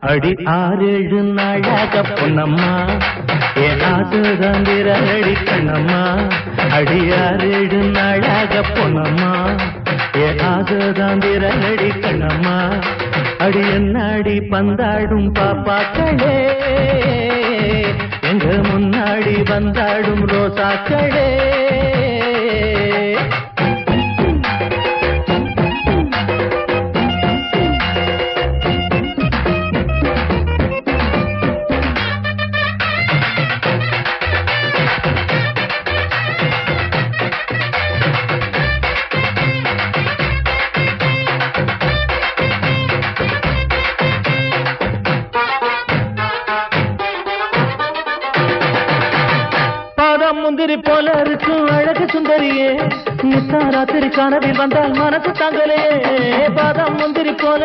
அடி 6-7 நாளாக பொன்னம்மா என் ஆசுதந்திர அடி கண்ணம்மா அடி 6-7 நாளாக பொன்னம்மா என் ஆசுதந்திர அடி கண்ணம்மா அடி என்னாடி பந்தாடும் பாப்பாக்களே எங்க முன்னாடி வந்தாடும் ரோசாக்களே முந்திரி போல இருக்கும் அழகு சுந்தரியே நித்தா ராத்திரி கனவில் வந்தால் மனசு தாங்கலே பாதாம் முந்திரி போல